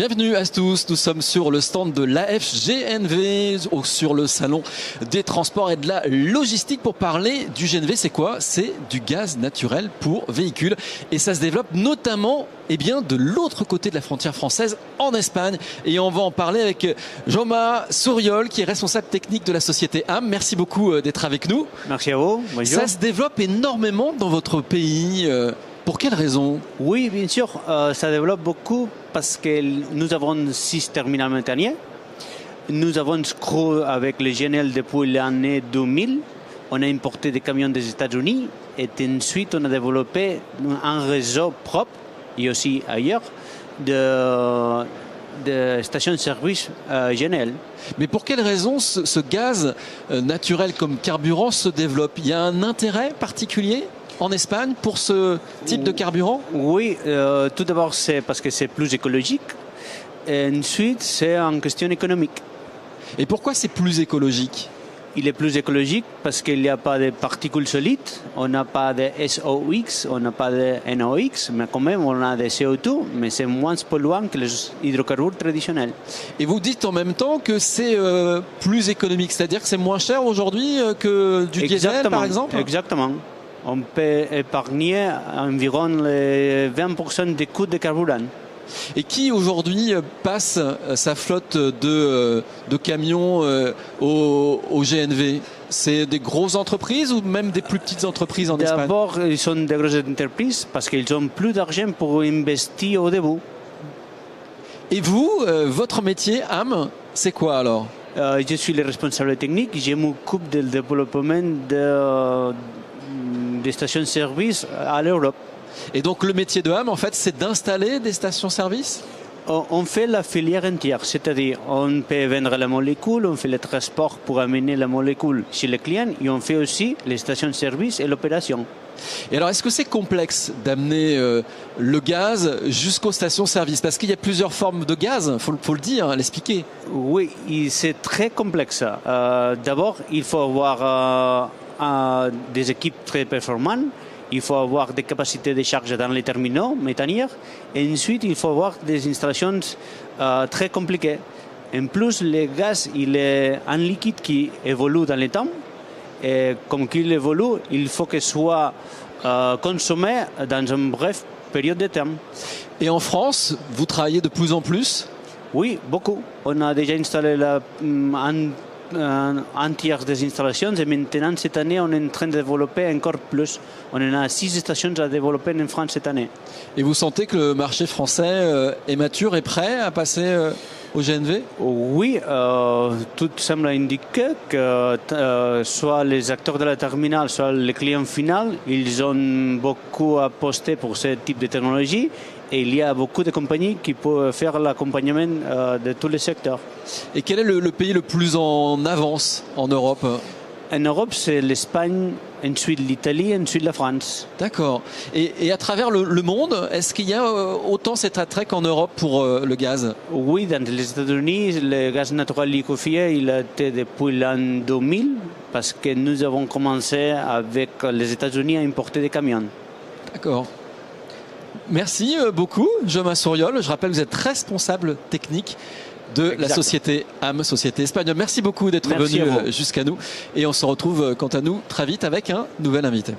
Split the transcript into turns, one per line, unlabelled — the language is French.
Bienvenue à tous, nous sommes sur le stand de l'AFGNV, sur le salon des transports et de la logistique pour parler du GNV. C'est quoi? C'est du gaz naturel pour véhicules et ça se développe notamment de l'autre côté de la frontière française, en Espagne. Et on va en parler avec Jaume Souriol, qui est responsable technique de la société AM. Merci beaucoup d'être avec nous.
Merci à vous. Bonjour.
Ça se développe énormément dans votre pays. Pour quelles raisons?
Oui, bien sûr, ça développe beaucoup parce que nous avons 6 terminaux méthaniers. Nous avons Screw avec le GNL depuis l'année 2000. On a importé des camions des États-Unis et ensuite on a développé un réseau propre et aussi ailleurs de stations-service GNL.
Mais pour quelles raisons ce gaz naturel comme carburant se développe? Il y a un intérêt particulier en Espagne pour ce type de carburant?
Oui, tout d'abord c'est parce que c'est plus écologique et ensuite c'est en question économique.
Et pourquoi c'est plus écologique?
Il est plus écologique parce qu'il n'y a pas de particules solides, on n'a pas de SOx, on n'a pas de NOx, mais quand même on a des CO2, mais c'est moins polluant que les hydrocarbures traditionnels.
Et vous dites en même temps que c'est plus économique, c'est-à-dire que c'est moins cher aujourd'hui que du diesel par exemple?
Exactement. On peut épargner environ les 20% des coûts de carburant.
Et qui aujourd'hui passe sa flotte de camions au GNV? C'est des grosses entreprises ou même des plus petites entreprises en Espagne?
D'abord, ils sont des grosses entreprises parce qu'ils ont plus d'argent pour investir au début.
Et vous, votre métier, AM, c'est quoi alors?
Je suis le responsable technique. Je m'occupe du développement des stations-service à l'Europe.
Et donc le métier de AM, en fait, c'est d'installer des stations-service?
On fait la filière entière, c'est-à-dire on peut vendre la molécule, on fait le transport pour amener la molécule chez le client et on fait aussi les stations-service et l'opération.
Et alors, est-ce que c'est complexe d'amener le gaz jusqu'aux stations-service? Parce qu'il y a plusieurs formes de gaz, faut le dire, l'expliquer.
Oui, c'est très complexe. D'abord, il faut avoir des équipes très performantes. Il faut avoir des capacités de charge dans les terminaux méthaniers. Et ensuite, il faut avoir des installations très compliquées. En plus, le gaz, il est un liquide qui évolue dans le temps. Et comme qu'il évolue, il faut qu'il soit consommé dans une brève période de temps.
Et en France, vous travaillez de plus en plus?
Oui, beaucoup. On a déjà installé un tiers des installations et maintenant cette année on est en train de développer encore plus. On en a 6 stations à développer en France cette année.
Et vous sentez que le marché français est mature et prêt à passer au GNV?
Oui, tout semble indiquer que soit les acteurs de la terminale, soit les clients finaux, ils ont beaucoup aposté pour ce type de technologie. Et il y a beaucoup de compagnies qui peuvent faire l'accompagnement de tous les secteurs.
Et quel est le pays le plus en avance en Europe?
En Europe, c'est l'Espagne, ensuite l'Italie, ensuite la France.
D'accord. Et à travers le monde, est-ce qu'il y a autant cet attrait qu'en Europe pour le gaz?
Oui, dans les États-Unis, le gaz naturel liquéfié, il a été depuis l'an 2000, parce que nous avons commencé avec les États-Unis à importer des camions.
D'accord. Merci beaucoup, Jaume Souriol. Je rappelle que vous êtes responsable technique de la société AM, société espagnole. Merci beaucoup d'être venu jusqu'à nous. Et on se retrouve quant à nous très vite avec un nouvel invité.